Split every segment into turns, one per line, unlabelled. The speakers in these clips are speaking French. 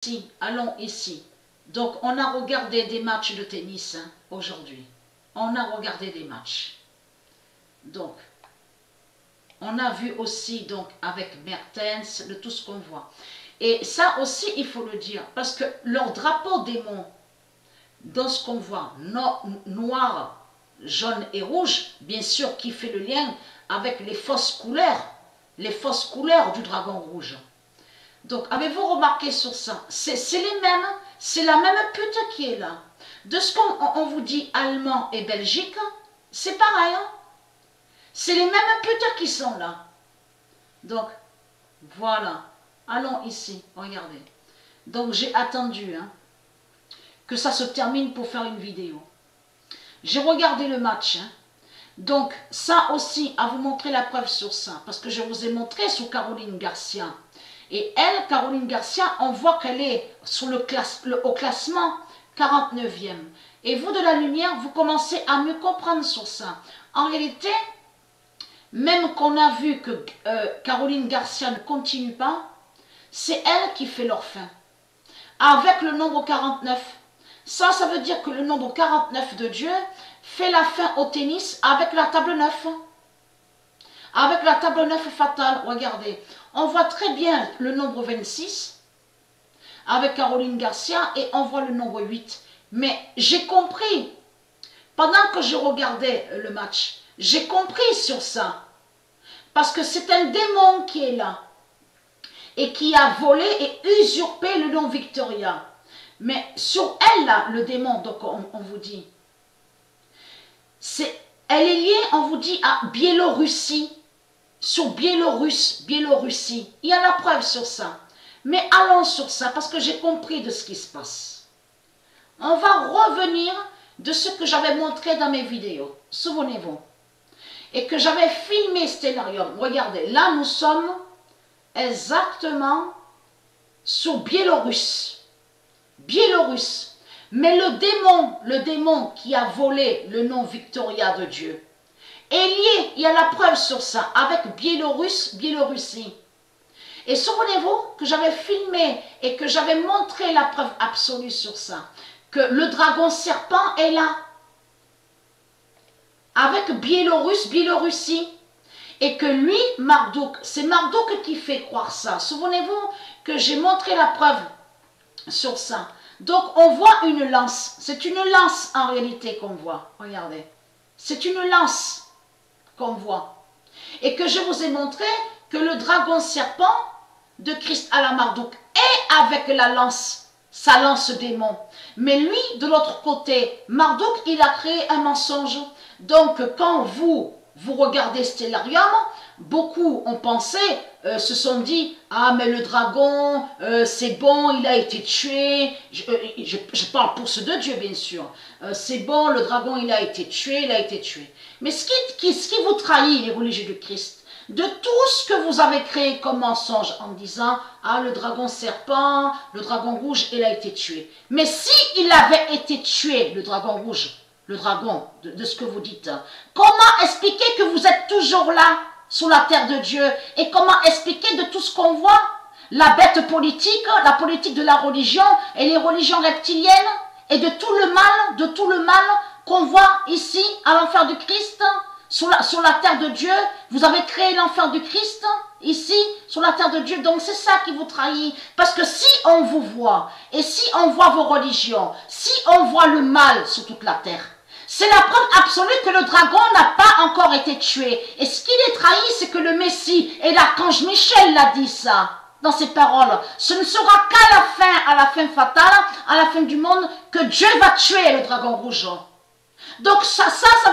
Ici, allons ici. Donc, on a regardé des matchs de tennis hein, aujourd'hui. On a regardé des matchs. Donc, on a vu aussi donc avec Mertens, de tout ce qu'on voit. Et ça aussi, il faut le dire, parce que leur drapeau démon, dans ce qu'on voit, noir, jaune et rouge, bien sûr, qui fait le lien avec les fausses couleurs du dragon rouge. Donc, avez-vous remarqué sur ça? C'est les mêmes, c'est la même pute qui est là. De ce qu'on vous dit allemand et Belgique, c'est pareil. Hein? C'est les mêmes putes qui sont là. Donc, voilà. Allons ici, regardez. Donc, j'ai attendu hein, que ça se termine pour faire une vidéo. J'ai regardé le match. Hein. Donc, ça aussi, à vous montrer la preuve sur ça. Parce que je vous ai montré sur Caroline Garcia. Et elle, Caroline Garcia, on voit qu'elle est sur au classement 49e. Et vous, de la lumière, vous commencez à mieux comprendre sur ça. En réalité, même qu'on a vu que Caroline Garcia ne continue pas, c'est elle qui fait leur fin. Avec le nombre 49. Ça veut dire que le nombre 49 de Dieu fait la fin au tennis avec la table 9. Avec la table 9 fatale, regardez. On voit très bien le nombre 26 avec Caroline Garcia et on voit le nombre 8. Mais j'ai compris, pendant que je regardais le match, j'ai compris sur ça. Parce que c'est un démon qui est là et qui a volé et usurpé le nom Victoria. Mais sur elle, là, le démon, donc on vous dit, elle est liée, on vous dit, à Biélorussie. Sur Biélorussie. Il y a la preuve sur ça. Mais allons sur ça, parce que j'ai compris de ce qui se passe. On va revenir de ce que j'avais montré dans mes vidéos. Souvenez-vous. Et que j'avais filmé Stellarium. Regardez, là nous sommes exactement sur Biélorusse. Biélorusse. Mais le démon qui a volé le nom Victoria de Dieu, est lié, il y a la preuve sur ça, avec Biélorussie. Et souvenez-vous que j'avais filmé et que j'avais montré la preuve absolue sur ça, que le dragon serpent est là, avec Biélorussie, et que lui, Marduk, c'est Marduk qui fait croire ça. Souvenez-vous que j'ai montré la preuve sur ça. Donc on voit une lance, c'est une lance en réalité qu'on voit, regardez, c'est une lance qu'on voit. Et que je vous ai montré que le dragon serpent de Christ à la Marduk est avec la lance, sa lance démon. Mais lui, de l'autre côté, Marduk, il a créé un mensonge. Donc, quand vous regardez Stellarium, beaucoup ont pensé, se sont dit, ah mais le dragon, c'est bon, il a été tué. Je parle pour ceux de Dieu, bien sûr. C'est bon, le dragon, il a été tué, Mais ce qui vous trahit, les religieux de Christ, de tout ce que vous avez créé comme mensonge en disant, ah le dragon serpent, le dragon rouge, il a été tué. Mais si il avait été tué, le dragon rouge, le dragon de ce que vous dites, comment expliquer que vous êtes toujours là, sur la terre de Dieu, et comment expliquer de tout ce qu'on voit, la bête politique, la politique de la religion, et les religions reptiliennes, et de tout le mal qu'on voit ici, à l'enfer du Christ, sur la terre de Dieu. Vous avez créé l'enfer du Christ, ici, sur la terre de Dieu. Donc c'est ça qui vous trahit. Parce que si on vous voit, et si on voit vos religions, si on voit le mal sur toute la terre, c'est la preuve absolue que le dragon n'a pas encore été tué. Et ce qui les trahit, c'est que le Messie, et l'archange Michel l'a dit ça, dans ses paroles. Ce ne sera qu'à la fin fatale, à la fin du monde, que Dieu va tuer le dragon rouge. Donc ça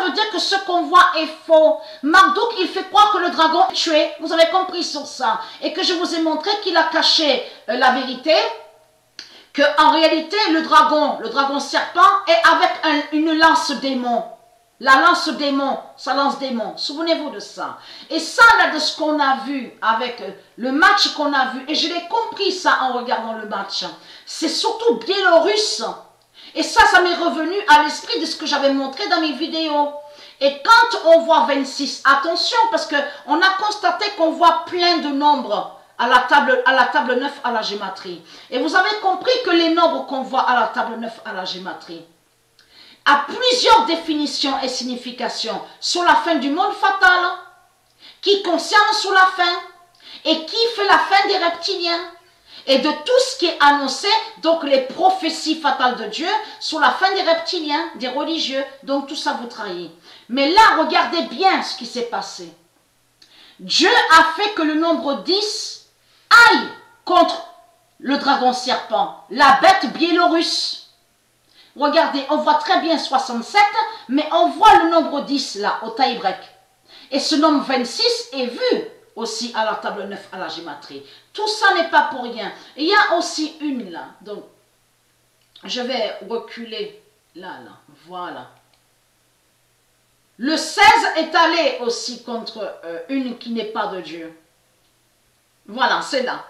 veut dire que ce qu'on voit est faux. Marduk, il fait croire que le dragon est tué. Vous avez compris sur ça. Et que je vous ai montré qu'il a caché la vérité. Qu'en réalité, le dragon serpent est avec une lance démon. La lance démon, sa lance démon. Souvenez-vous de ça. Et ça, là, de ce qu'on a vu avec le match qu'on a vu, et je l'ai compris ça en regardant le match, c'est surtout Biélorusse. Et ça m'est revenu à l'esprit de ce que j'avais montré dans mes vidéos. Et quand on voit 26, attention, parce qu'on a constaté qu'on voit plein de nombres à la table 9 à la gématrie. Et vous avez compris que les nombres qu'on voit à la table 9 à la gématrie a plusieurs définitions et significations sur la fin du monde fatal, qui concerne sur la fin, et qui fait la fin des reptiliens, et de tout ce qui est annoncé, donc les prophéties fatales de Dieu sur la fin des reptiliens, des religieux, donc tout ça vous trahit. Mais là, regardez bien ce qui s'est passé. Dieu a fait que le nombre 10 aille contre le dragon serpent, la bête biélorusse. Regardez, on voit très bien 67, mais on voit le nombre 10 là, au taille break. Et ce nombre 26 est vu aussi à la table 9 à la gématrie. Tout ça n'est pas pour rien. Il y a aussi une là, donc je vais reculer là, voilà. Le 16 est allé aussi contre une qui n'est pas de Dieu. Voilà, c'est là.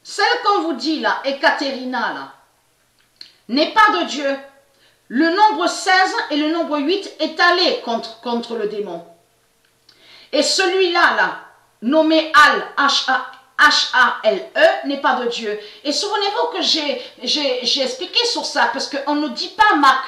Celle qu'on vous dit là, Ekaterina là, n'est pas de Dieu. Le nombre 16 et le nombre 8 est allé contre le démon. Et celui-là, là, nommé Al, H-A-L-E, n'est pas de Dieu. Et souvenez-vous que j'ai expliqué sur ça, parce qu'on ne dit pas Mac.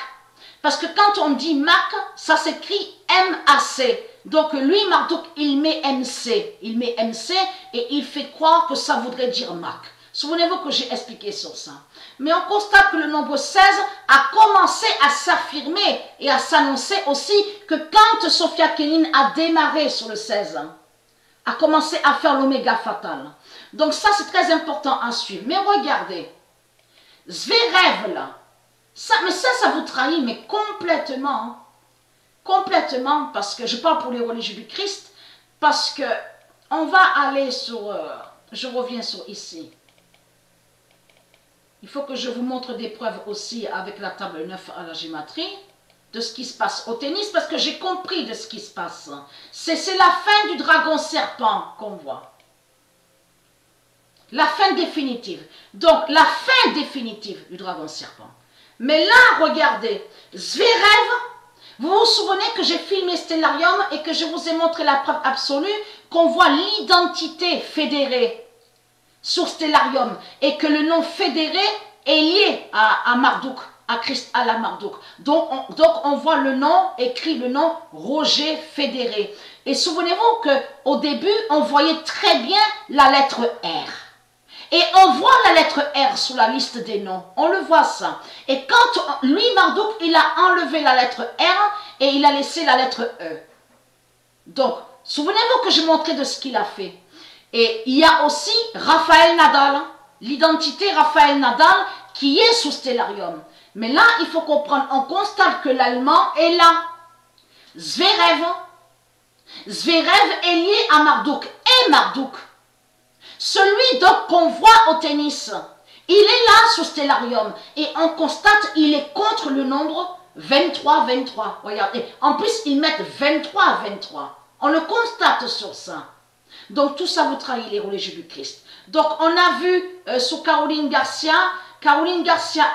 Parce que quand on dit Mac, ça s'écrit M-A-C. Donc lui, Marduk, il met MC. Il met MC et il fait croire que ça voudrait dire Mac. Souvenez-vous que j'ai expliqué sur ça. Mais on constate que le nombre 16 a commencé à s'affirmer et à s'annoncer aussi que quand Sophia Kenin a démarré sur le 16, a commencé à faire l'oméga fatal. Donc ça, c'est très important à suivre. Mais regardez, Zverev là, mais ça vous trahit, mais complètement. Hein. Complètement, parce que je parle pour les religieux du Christ, parce que on va aller sur, je reviens sur ici. Il faut que je vous montre des preuves aussi avec la table 9 à la gématrie, de ce qui se passe au tennis, parce que j'ai compris de ce qui se passe. C'est la fin du dragon serpent qu'on voit. La fin définitive. Donc, la fin définitive du dragon serpent. Mais là, regardez, Zverev, vous vous souvenez que j'ai filmé Stellarium et que je vous ai montré la preuve absolue qu'on voit l'identité fédérée sur Stellarium et que le nom fédéré est lié à Marduk, à Christ, à la Marduk. Donc on voit le nom, écrit le nom Roger Fédéré. Et souvenez-vous qu'au début, on voyait très bien la lettre R. Et on voit la lettre R sur la liste des noms. On le voit ça. Et quand lui, Marduk, il a enlevé la lettre R et il a laissé la lettre E. Donc, souvenez-vous que je montrais de ce qu'il a fait. Et il y a aussi Raphaël Nadal, l'identité Raphaël Nadal qui est sous Stellarium. Mais là, il faut comprendre, on constate que l'allemand est là. Zverev est lié à Marduk et Marduk. Celui donc qu'on voit au tennis, il est là sous Stellarium et on constate il est contre le nombre 23. Regardez, en plus ils mettent 23. On le constate sur ça. Donc tout ça vous trahit les religieux du Christ. Donc on a vu sur Caroline Garcia,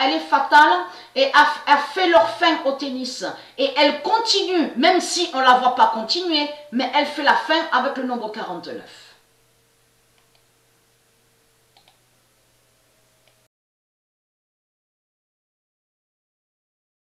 elle est fatale et a fait leur fin au tennis. Et elle continue, même si on ne la voit pas continuer, mais elle fait la fin avec le nombre 49.